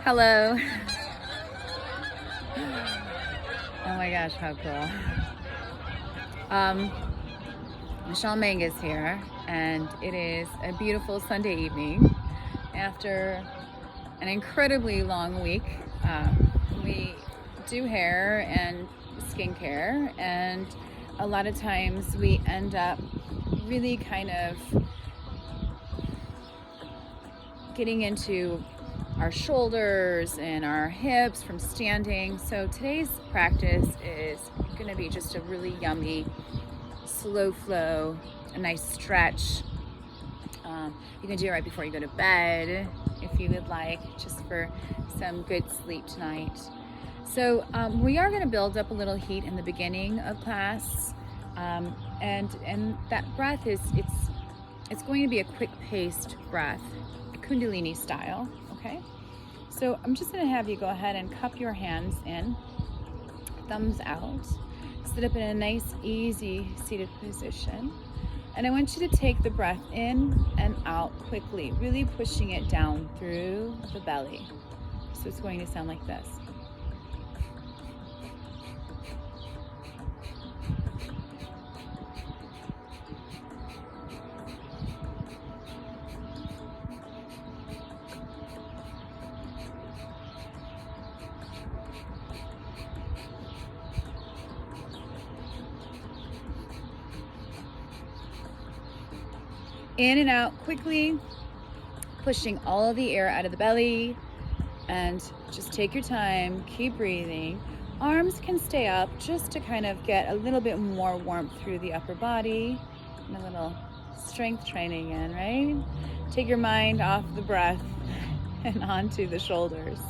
Hello. Oh my gosh, how cool. Michelle Meng is here, and it is a beautiful Sunday evening after an incredibly long week. We do hair and skincare, and a lot of times we end up really kind of getting into our shoulders and our hips from standing. So today's practice is going to be just a really yummy, slow flow, a nice stretch. You can do it right before you go to bed if you would like, just for some good sleep tonight. So we are going to build up a little heat in the beginning of class, and that breath is it's going to be a quick paced breath, Kundalini style. Okay, so I'm just going to have you go ahead and cup your hands in, thumbs out, sit up in a nice, easy seated position. And I want you to take the breath in and out quickly, really pushing it down through the belly. So it's going to sound like this. In and out quickly, pushing all of the air out of the belly, and just take your time, keep breathing. Arms can stay up just to kind of get a little bit more warmth through the upper body, and a little strength training in, right? Take your mind off the breath and onto the shoulders.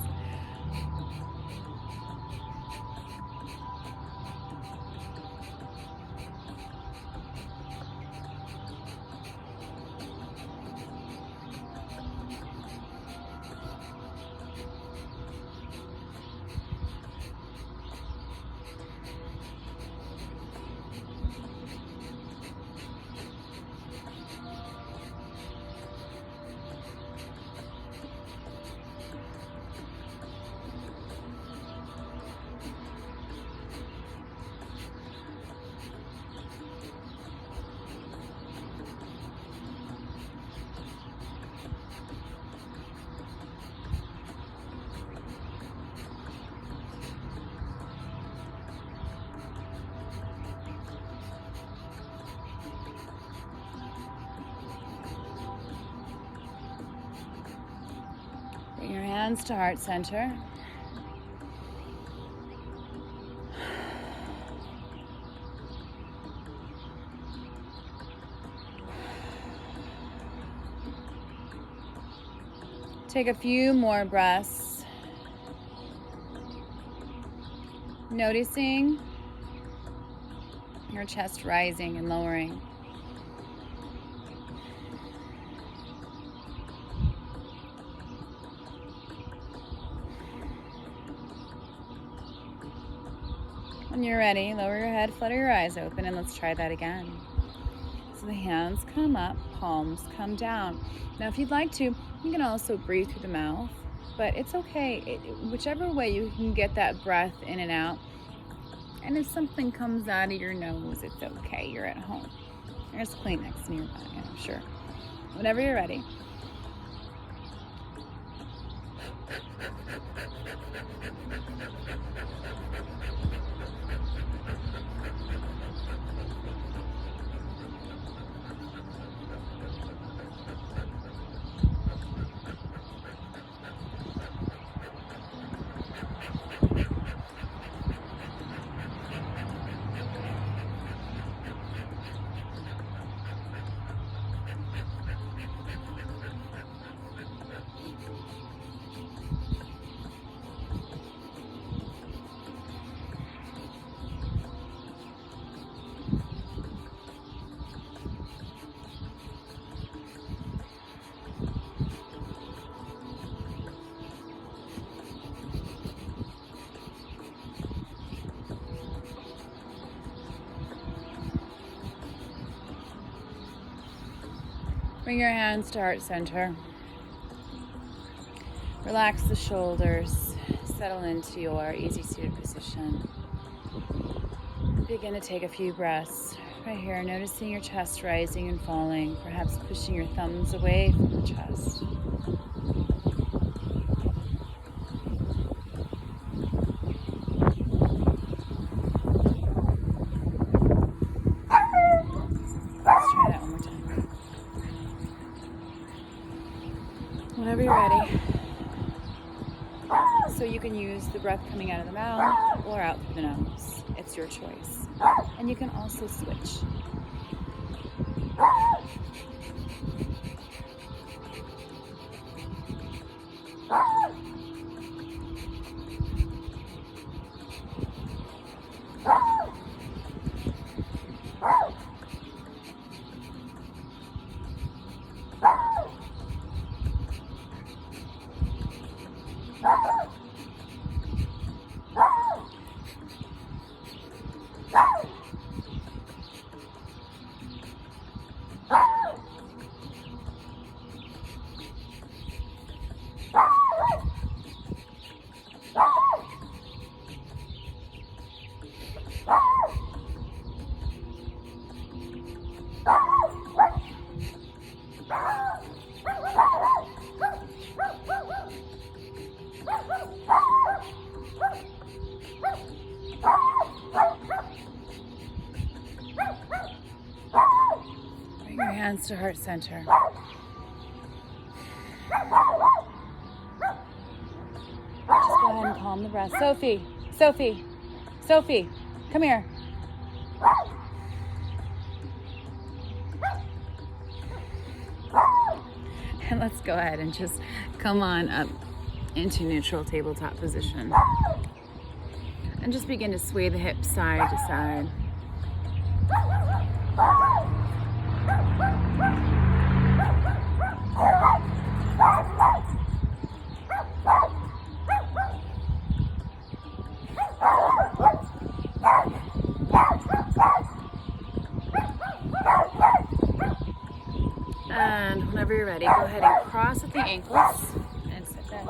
Bring your hands to heart center. Take a few more breaths, noticing your chest rising and lowering. When you're ready, lower your head, flutter your eyes open, and let's try that again. So the hands come up, palms come down. Now if you'd like to, you can also breathe through the mouth, but it's okay. Whichever way you can get that breath in and out. And if something comes out of your nose, it's okay. You're at home. There's Kleenex nearby, I'm sure. Whenever you're ready. Bring your hands to heart center. Relax the shoulders, settle into your easy seated position. Begin to take a few breaths right here, noticing your chest rising and falling, perhaps pushing your thumbs away from the chest. Let's try that one more time. Whenever you're ready. So you can use the breath coming out of the mouth or out through the nose. It's your choice. And you can also switch. Bring your hands to heart center. Just go ahead and calm the breath. Sophie, come here. And let's go ahead and just come on up into neutral tabletop position. And just begin to sway the hips side to side. And whenever you're ready, go ahead and cross at the ankles and sit down.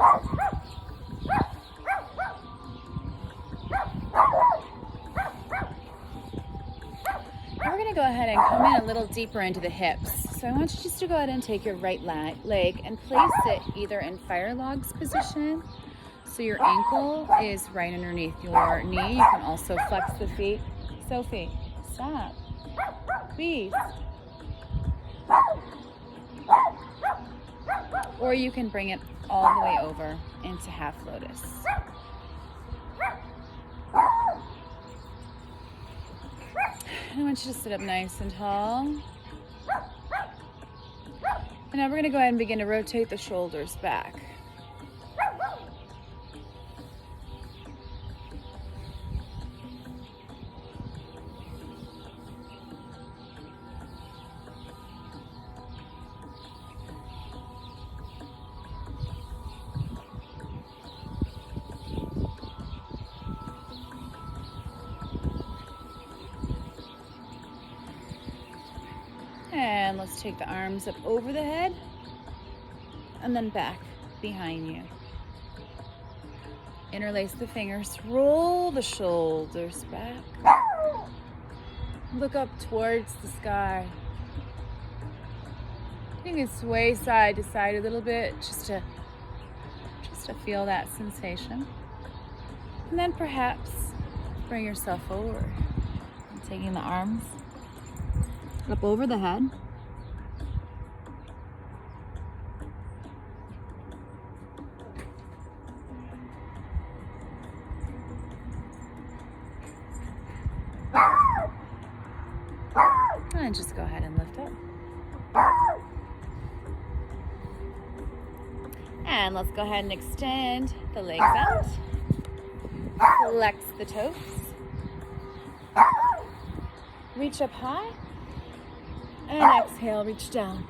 Now we're going to go ahead and come in a little deeper into the hips. So I want you just to go ahead and take your right leg and place it either in fire logs position, so your ankle is right underneath your knee. You can also flex the feet. Sophie, stop. Please. Or you can bring it all the way over into half lotus. And I want you to sit up nice and tall. And now we're going to go ahead and begin to rotate the shoulders back. And let's take the arms up over the head and then back behind you. Interlace the fingers, roll the shoulders back. Look up towards the sky. You can sway side to side a little bit just to feel that sensation. And then perhaps bring yourself forward. And taking the arms up over the head. And just go ahead and lift up. And let's go ahead and extend the legs out. Flex the toes. Reach up high. And exhale, reach down.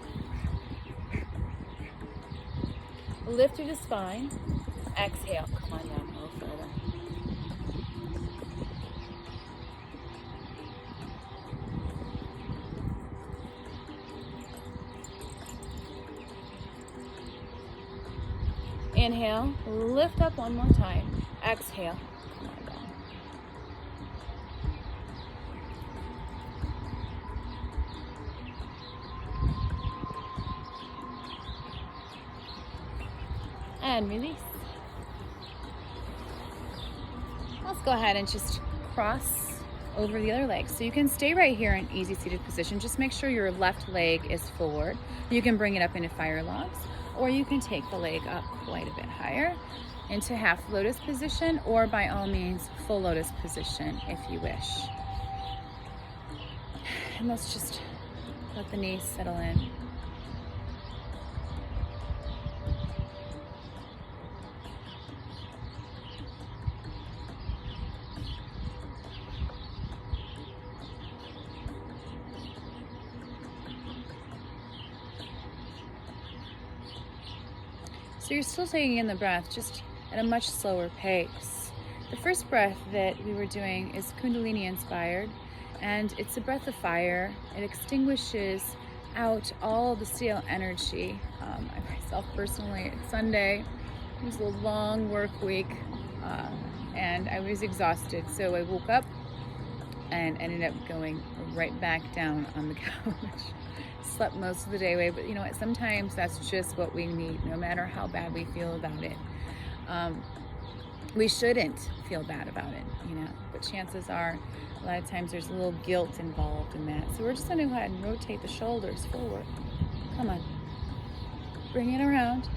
Lift through the spine. Exhale, come on down a little further. Inhale, lift up one more time. Exhale, come on down. And release. Let's go ahead and just cross over the other leg. So you can stay right here in easy seated position. Just make sure your left leg is forward. You can bring it up into fire logs, or you can take the leg up quite a bit higher into half lotus position, or by all means, full lotus position if you wish. And let's just let the knees settle in. So you're still taking in the breath, just at a much slower pace. The first breath that we were doing is Kundalini inspired, and it's a breath of fire. It extinguishes out all the stale energy. I myself personally, it's Sunday, it was a long work week, and I was exhausted. So I woke up and ended up going right back down on the couch. Slept most of the day away, but you know what, sometimes that's just what we need, no matter how bad we feel about it. We shouldn't feel bad about it, you know, but chances are a lot of times there's a little guilt involved in that. So we're just going to go ahead and rotate the shoulders forward. Come on, bring it around.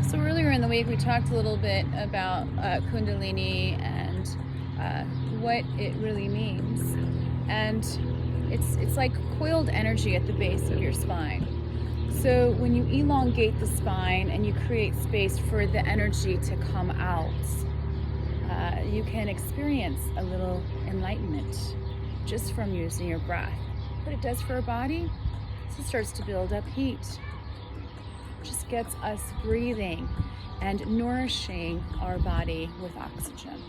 So earlier in the week, we talked a little bit about Kundalini and what it really means. And it's like coiled energy at the base of your spine. So when you elongate the spine and you create space for the energy to come out, you can experience a little enlightenment just from using your breath. What it does for our body is it starts to build up heat. Just gets us breathing and nourishing our body with oxygen.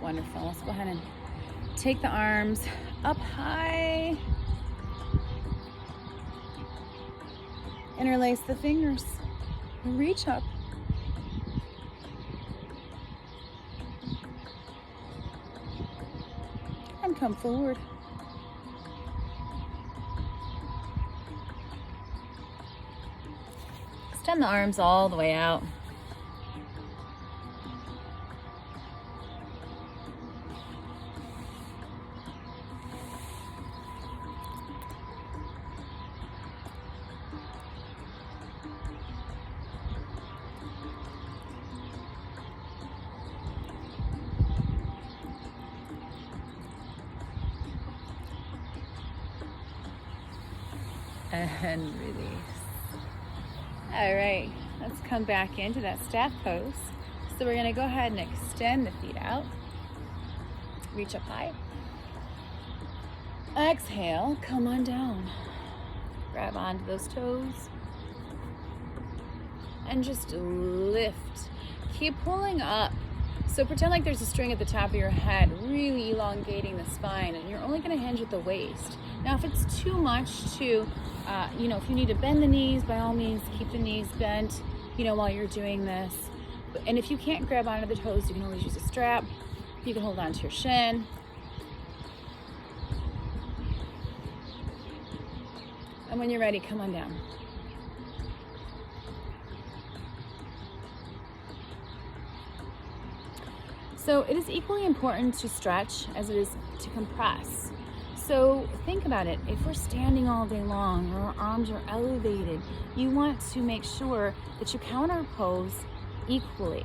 Wonderful. Let's go ahead and take the arms up high. Interlace the fingers. Reach up. And come forward. Extend the arms all the way out. And release. All right, let's come back into that staff pose. So we're gonna go ahead and extend the feet out. Reach up high. Exhale, come on down. Grab onto those toes. And just lift. Keep pulling up. So pretend like there's a string at the top of your head, really elongating the spine, and you're only gonna hinge at the waist. Now, if it's too much to, if you need to bend the knees, by all means, keep the knees bent, while you're doing this. And if you can't grab onto the toes, you can always use a strap. You can hold on to your shin. And when you're ready, come on down. So it is equally important to stretch as it is to compress. So think about it. If we're standing all day long or our arms are elevated, you want to make sure that you counter pose equally.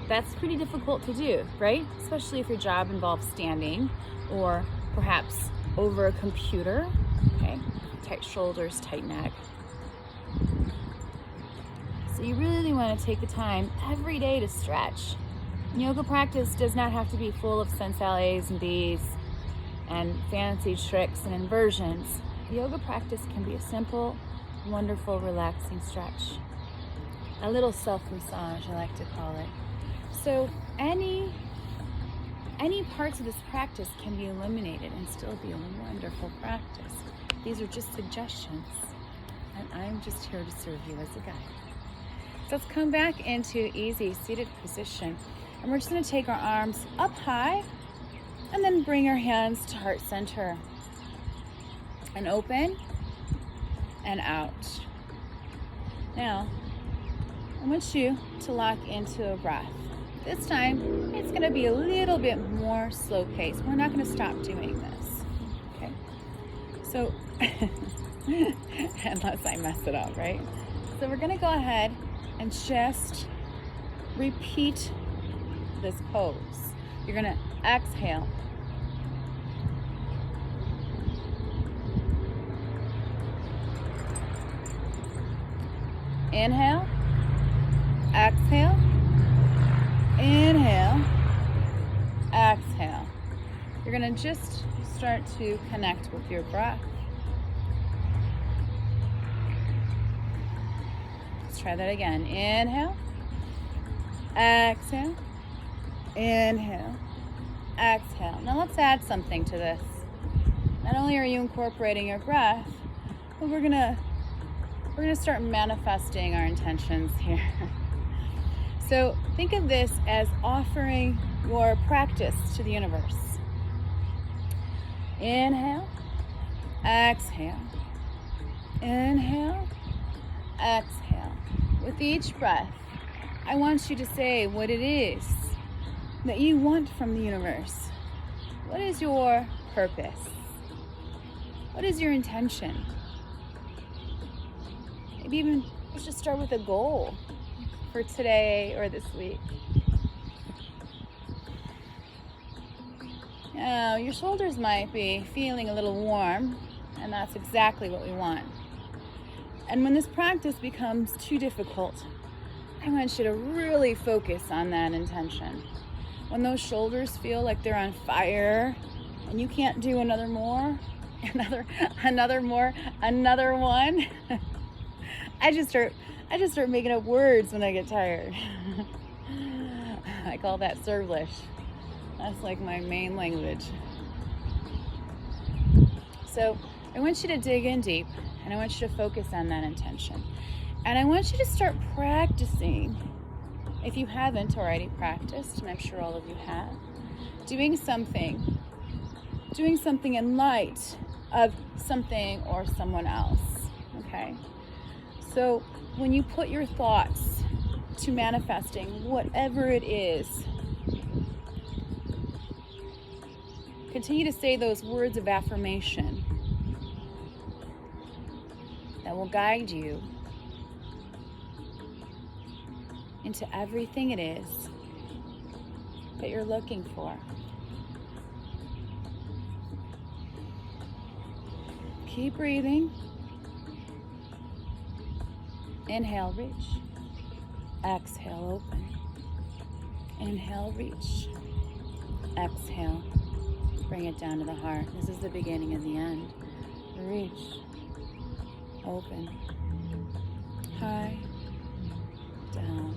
That's pretty difficult to do, right? Especially if your job involves standing or perhaps over a computer, okay? Tight shoulders, tight neck. So you really want to take the time every day to stretch. Yoga practice does not have to be full of sensal A's and B's and fancy tricks and inversions. Yoga practice can be a simple, wonderful, relaxing stretch. A little self-massage, I like to call it. So any parts of this practice can be eliminated and still be a wonderful practice. These are just suggestions, and I'm just here to serve you as a guide. So let's come back into easy seated position, and we're just going to take our arms up high and then bring our hands to heart center and open and out. Now, I want you to lock into a breath. This time, it's going to be a little bit more slow pace. We're not going to stop doing this, okay? So, unless I mess it up, right? So we're going to go ahead and just repeat this pose. You're going to exhale. Inhale, exhale, inhale, exhale. You're going to just start to connect with your breath. Let's try that again. Inhale, exhale, inhale, exhale. Now let's add something to this. Not only are you incorporating your breath, but we're gonna start manifesting our intentions here. So think of this as offering your practice to the universe. Inhale, exhale, inhale, exhale. With each breath, I want you to say what it is that you want from the universe. What is your purpose? What is your intention? Maybe even let's just start with a goal for today or this week. Now, your shoulders might be feeling a little warm, and that's exactly what we want. And when this practice becomes too difficult, I want you to really focus on that intention. When those shoulders feel like they're on fire and you can't do another one, I just start making up words when I get tired. I call that Serblish. That's like my main language. So I want you to dig in deep, and I want you to focus on that intention. And I want you to start practicing, if you haven't already practiced, and I'm sure all of you have, doing something in light of something or someone else, okay? So when you put your thoughts to manifesting whatever it is, continue to say those words of affirmation that will guide you into everything it is that you're looking for. Keep breathing. Inhale, reach. Exhale, open. Inhale, reach. Exhale. Bring it down to the heart. This is the beginning and the end. Reach. Open. High. Down.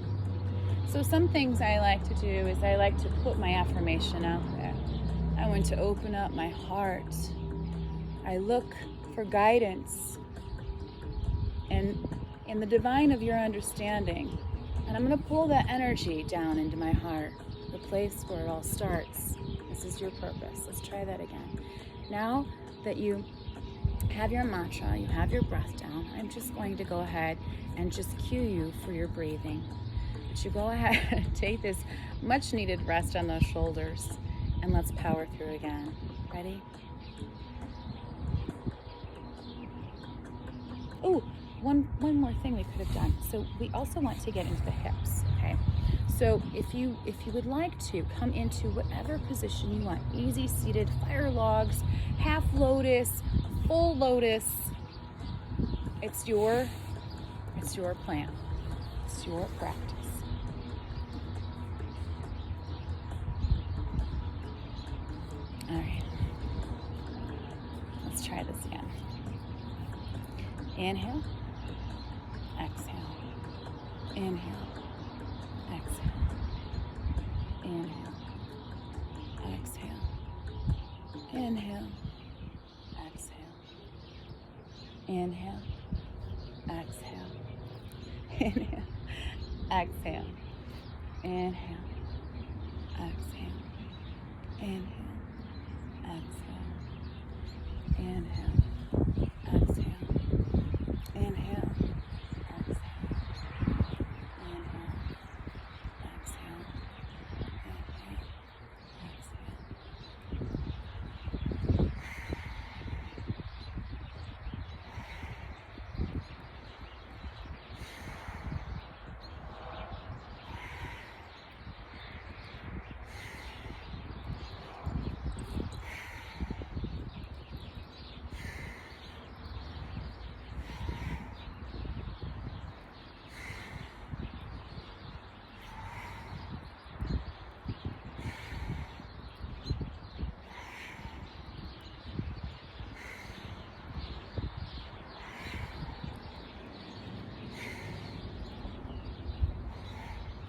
So some things I like to do is I like to put my affirmation out there. I want to open up my heart. I look for guidance and in the divine of your understanding. And I'm going to pull that energy down into my heart, the place where it all starts. This is your purpose. Let's try that again. Now that you have your mantra, you have your breath down, I'm just going to go ahead and just cue you for your breathing. But you go ahead and take this much needed rest on those shoulders, and let's power through again. Ready? Oh, one more thing we could have done. So we also want to get into the hips, okay? So if you would like to come into whatever position you want, easy seated, fire logs, half lotus, full lotus, it's your plan. It's your practice. try this again. Inhale, exhale, inhale, exhale, inhale, exhale, inhale, exhale, inhale, exhale, inhale, exhale, inhale, exhale, inhale, exhale, inhale, exhale, inhale, exhale, inhale, exhale, inhale, exhale.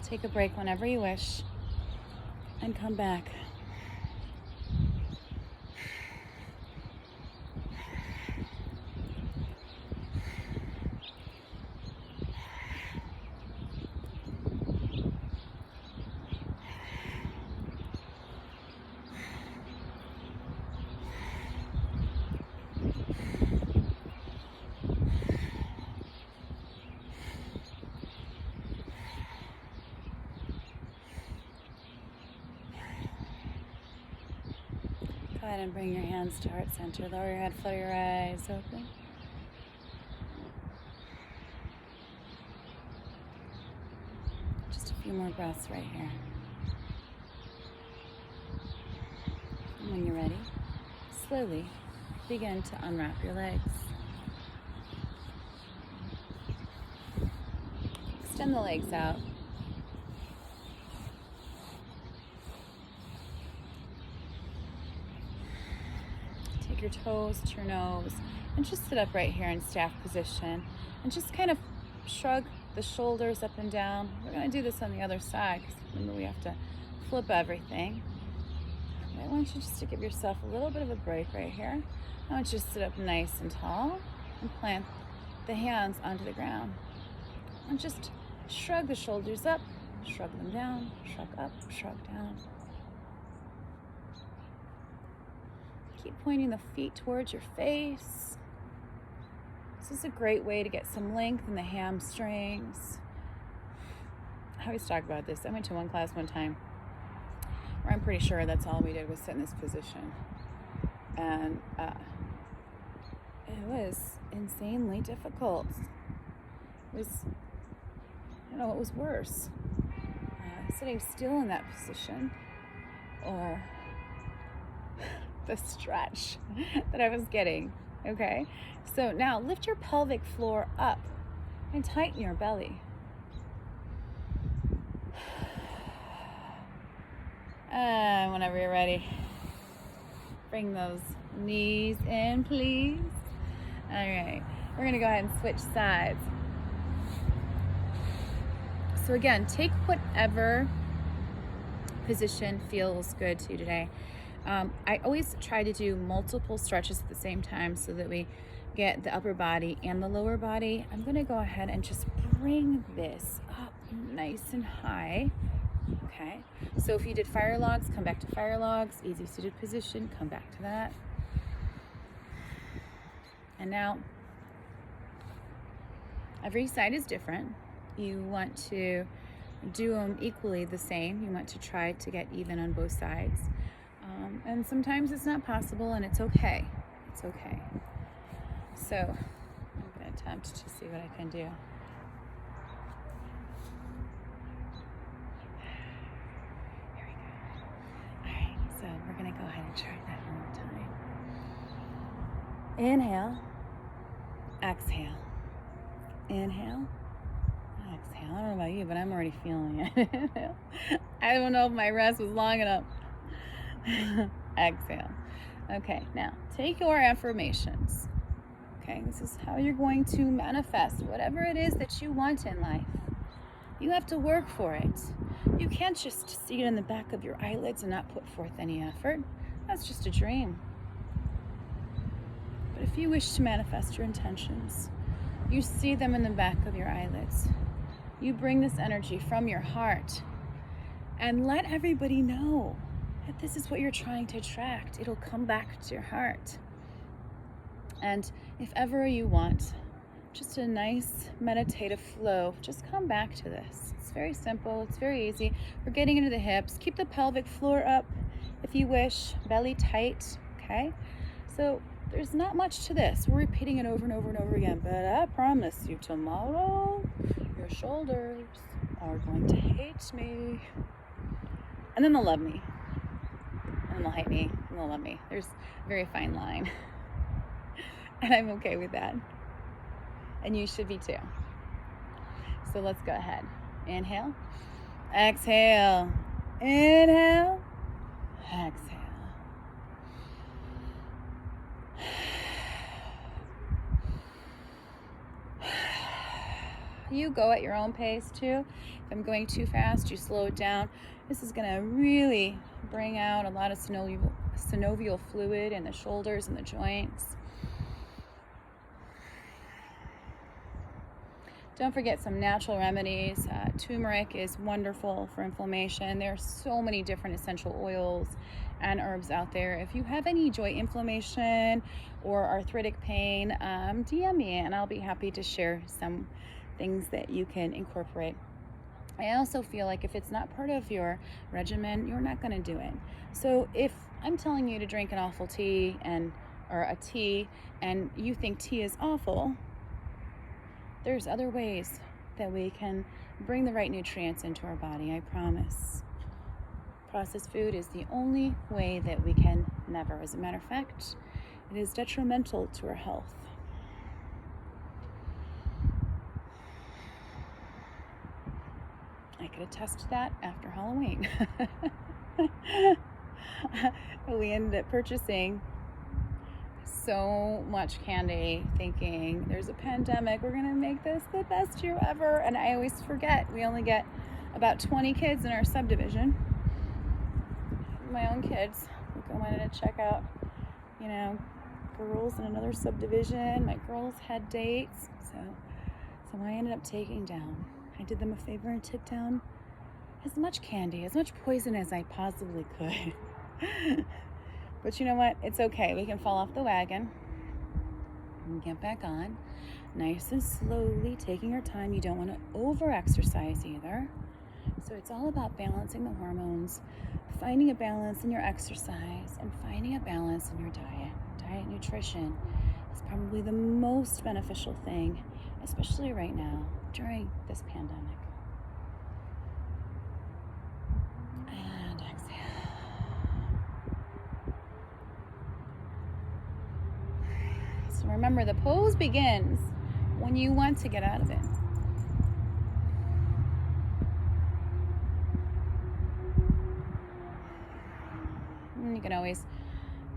Take a break whenever you wish and come back. Go ahead and bring your hands to heart center. Lower your head, float your eyes open. Just a few more breaths right here. And when you're ready, slowly begin to unwrap your legs. Extend the legs out. Your toes to your nose and just sit up right here in staff position and just kind of shrug the shoulders up and down. We're going to do this on the other side because remember we have to flip everything. I want you just to give yourself a little bit of a break right here. I want you to sit up nice and tall and plant the hands onto the ground and just shrug the shoulders up, shrug them down, shrug up, shrug down. Keep pointing the feet towards your face. This is a great way to get some length in the hamstrings. I always talk about this. I went to one class one time where I'm pretty sure that's all we did was sit in this position. And it was insanely difficult. It was, I don't know what was worse. Sitting still in that position or the stretch that I was getting. Okay, so now lift your pelvic floor up and tighten your belly. And whenever you're ready, bring those knees in, please. All right, we're gonna go ahead and switch sides. So again, take whatever position feels good to you today. I always try to do multiple stretches at the same time so that we get the upper body and the lower body. I'm going to go ahead and just bring this up nice and high. Okay, so if you did fire logs, come back to fire logs. Easy seated position, come back to that. And now, every side is different. You want to do them equally the same. You want to try to get even on both sides. And sometimes it's not possible, and it's okay. It's okay. So I'm going to attempt to see what I can do. Here we go. All right, so we're going to go ahead and try that one more time. Inhale, exhale. Inhale, exhale. I don't know about you, but I'm already feeling it. I don't know if my rest was long enough. Exhale. Okay, now take your affirmations. Okay, this is how you're going to manifest whatever it is that you want in life. You have to work for it. You can't just see it in the back of your eyelids and not put forth any effort. That's just a dream. But if you wish to manifest your intentions, you see them in the back of your eyelids. You bring this energy from your heart and let everybody know that this is what you're trying to attract. It'll come back to your heart. And if ever you want just a nice meditative flow, just come back to this. It's very simple. It's very easy. We're getting into the hips. Keep the pelvic floor up if you wish. Belly tight, okay? So there's not much to this. We're repeating it over and over and over again. But I promise you, tomorrow, your shoulders are going to hate me. And then they'll love me. And then they'll hate me. And they'll love me. There's a very fine line. And I'm okay with that. And you should be too. So let's go ahead. Inhale. Exhale. Inhale. Exhale. You go at your own pace too. If I'm going too fast, you slow it down. This is going to really bring out a lot of synovial fluid in the shoulders and the joints. Don't forget some natural remedies. Turmeric is wonderful for inflammation. There are so many different essential oils and herbs out there. If you have any joint inflammation or arthritic pain, DM me and I'll be happy to share some things that you can incorporate. I also feel like if it's not part of your regimen, you're not going to do it. So if I'm telling you to drink an awful tea or a tea and you think tea is awful, there's other ways that we can bring the right nutrients into our body, I promise. Processed food is the only way that we can never. As a matter of fact, it is detrimental to our health. I could attest to that after Halloween. We ended up purchasing so much candy thinking there's a pandemic, we're gonna make this the best year ever. And I always forget we only get about 20 kids in our subdivision. My own kids. I wanted to check out, girls in another subdivision. My girls had dates, so I ended up taking down. I did them a favor and took down as much candy, as much poison as I possibly could. But you know what? It's okay. We can fall off the wagon and get back on nice and slowly, taking our time. You don't want to over-exercise either. So it's all about balancing the hormones, finding a balance in your exercise, and finding a balance in your diet. Diet nutrition is probably the most beneficial thing, especially right now during this pandemic. So remember, the pose begins when you want to get out of it. And you can always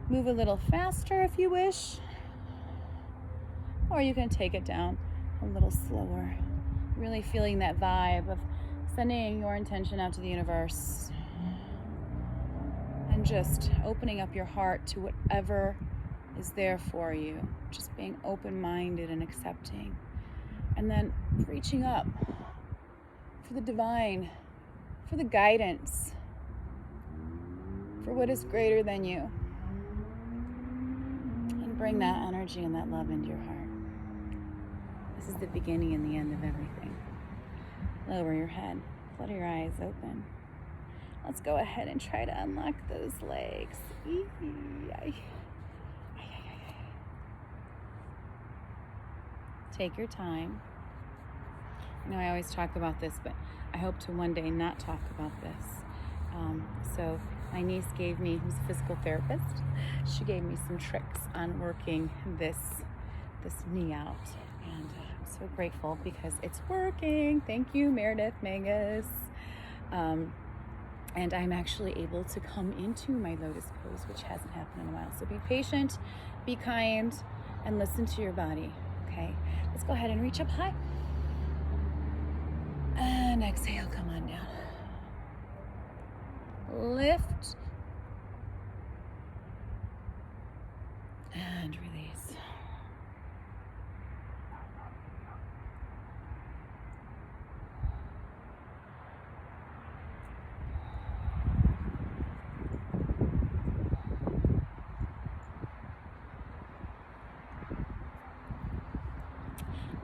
move a little faster if you wish, or you can take it down a little slower. Really feeling that vibe of sending your intention out to the universe and just opening up your heart to whatever is there for you. Just being open-minded and accepting. And then reaching up for the divine, for the guidance, for what is greater than you. And bring that energy and that love into your heart. This is the beginning and the end of everything. Lower your head. Flutter your eyes open. Let's go ahead and try to unlock those legs. Take your time. I always talk about this, but I hope to one day not talk about this. So my niece gave me, who's a physical therapist, she gave me some tricks on working this knee out. And I'm so grateful because it's working. Thank you, Meredith Mangus. And I'm actually able to come into my lotus pose, which hasn't happened in a while. So be patient, be kind, and listen to your body, okay? Let's go ahead and reach up high. And exhale, come on down. Lift. And release.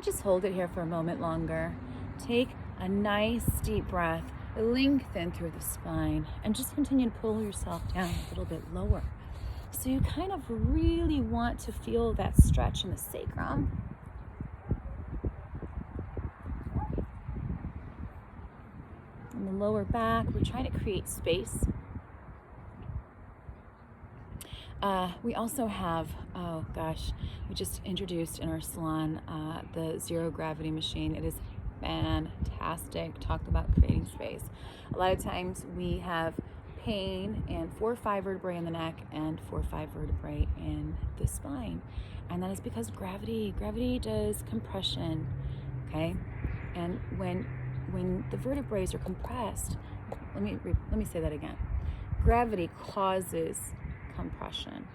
Just hold it here for a moment longer. Take a nice deep breath, lengthen through the spine, and just continue to pull yourself down a little bit lower. So you kind of really want to feel that stretch in the sacrum. In the lower back, we're trying to create space. We also have, oh gosh, we just introduced in our salon the zero gravity machine. It is fantastic. Talk about creating space. A lot of times we have pain in 4 or 5 vertebrae in the neck and 4 or 5 vertebrae in the spine. And that is because gravity does compression, okay? And when the vertebrae are compressed, let me say that again. Gravity causes compression.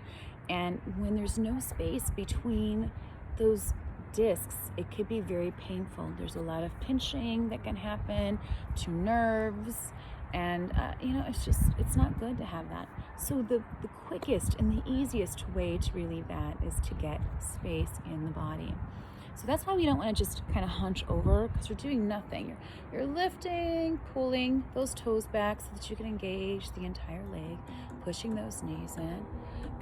And when there's no space between those discs, it could be very painful. There's a lot of pinching that can happen to nerves, and it's not good to have that. So the quickest and the easiest way to relieve that is to get space in the body. So that's why we don't want to just kind of hunch over, because you're doing nothing. You're lifting, pulling those toes back so that you can engage the entire leg, pushing those knees in,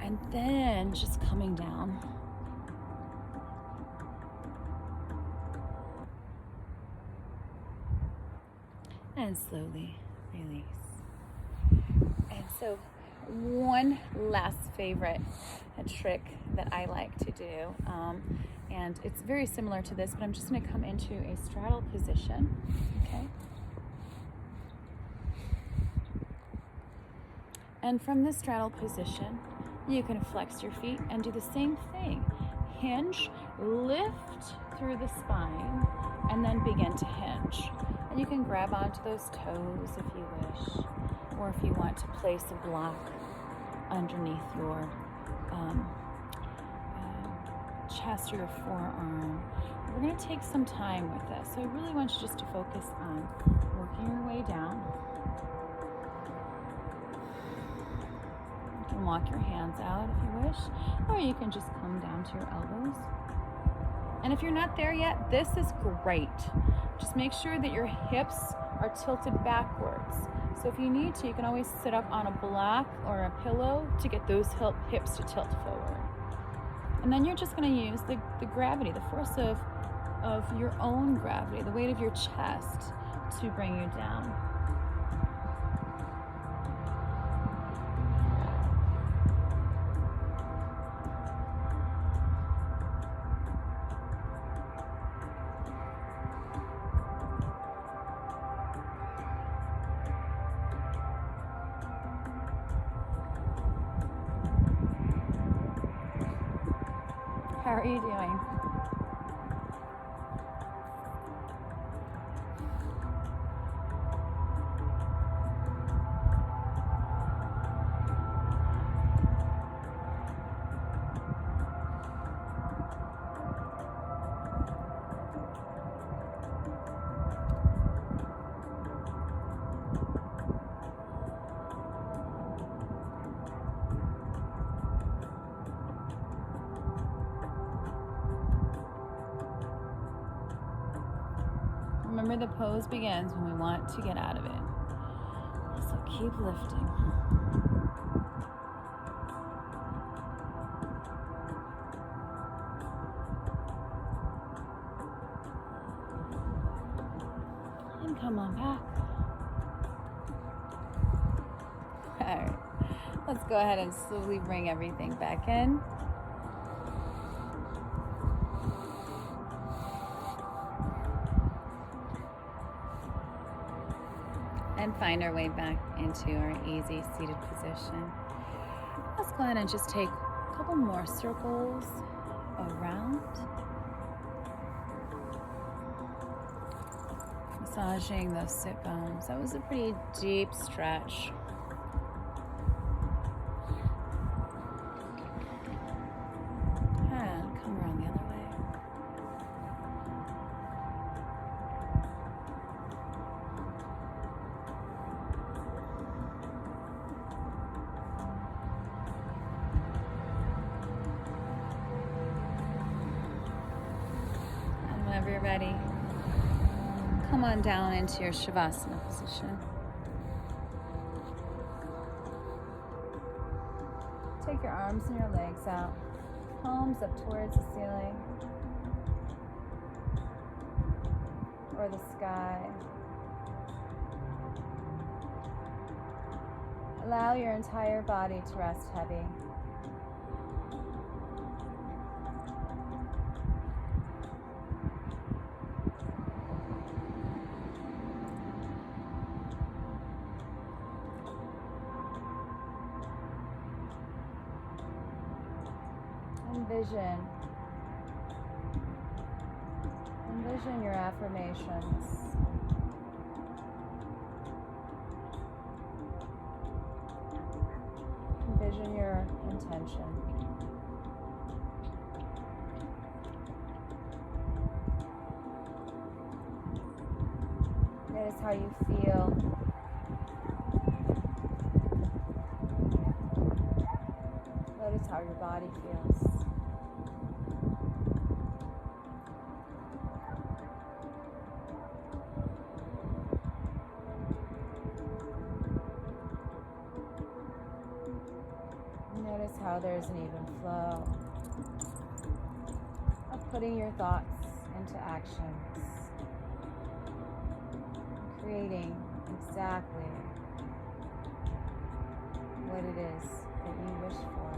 and then just coming down. And slowly release. And so one last favorite trick that I like to do, and it's very similar to this, but I'm just going to come into a straddle position, okay? And from this straddle position, you can flex your feet and do the same thing. Hinge, lift through the spine, and then begin to hinge. And you can grab onto those toes if you wish, or if you want to place a block underneath your chest or your forearm. We're going to take some time with this. So I really want you just to focus on working your way down. You can walk your hands out if you wish, or you can just come down to your elbows. And if you're not there yet, this is great. Just make sure that your hips are tilted backwards. So if you need to, you can always sit up on a block or a pillow to get those hips to tilt forward. And then you're just going to use the gravity, the force of your own gravity, the weight of your chest to bring you down. How are you doing? Remember, the pose begins when we want to get out of it. So keep lifting. And come on back. All right. Let's go ahead and slowly bring everything back in. And find our way back into our easy seated position. Let's go ahead and just take a couple more circles around. Massaging those sit bones. That was a pretty deep stretch. And come around the other way. And whenever you're ready, come on down into your Shavasana position. Take your arms and your legs out, palms up towards the ceiling or the sky. Allow your entire body to rest heavy. Envision your affirmations. Envision your intention. Notice how you feel. Notice how your body feels. Notice how there's an even flow of putting your thoughts into actions, creating exactly what it is that you wish for.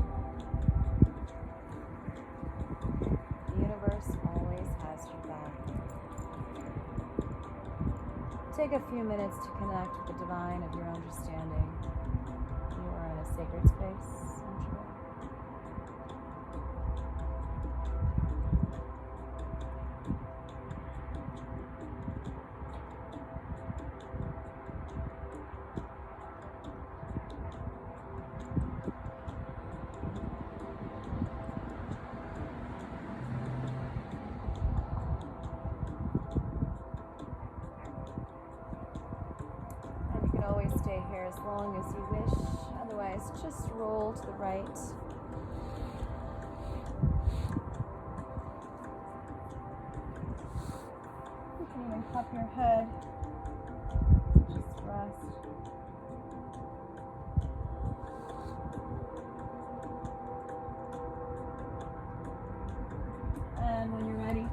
The universe always has your back. Take a few minutes to connect with the divine of your understanding. You are in a sacred space. Always stay here as long as you wish. Otherwise, just roll to the right. You can even cup your head. Just rest. And when you're ready,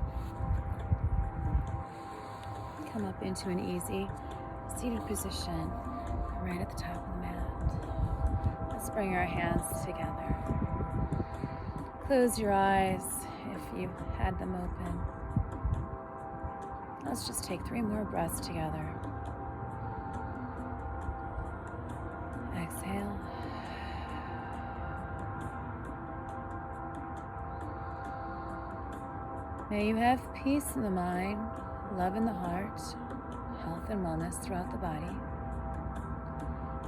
come up into an easy seated position right at the top of the mat. Let's bring our hands together. Close your eyes if you had them open. Let's just take 3 more breaths together. Exhale. May you have peace in the mind, love in the heart, health and wellness throughout the body.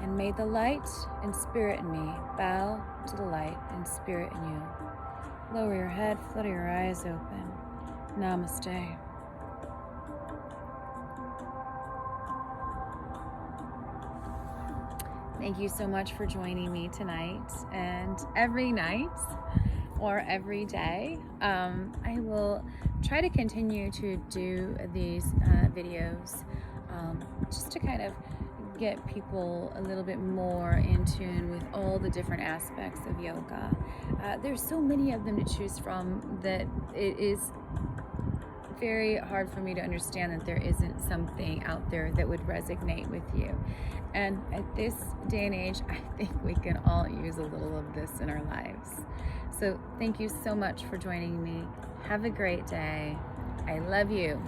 And may the light and spirit in me bow to the light and spirit in you. Lower your head, flutter your eyes open. Namaste. Thank you so much for joining me tonight and every night or every day. I will try to continue to do these videos just to kind of get people a little bit more in tune with all the different aspects of yoga. There's so many of them to choose from that it is very hard for me to understand that there isn't something out there that would resonate with you. And at this day and age, I think we can all use a little of this in our lives. So thank you so much for joining me. Have a great day. I love you.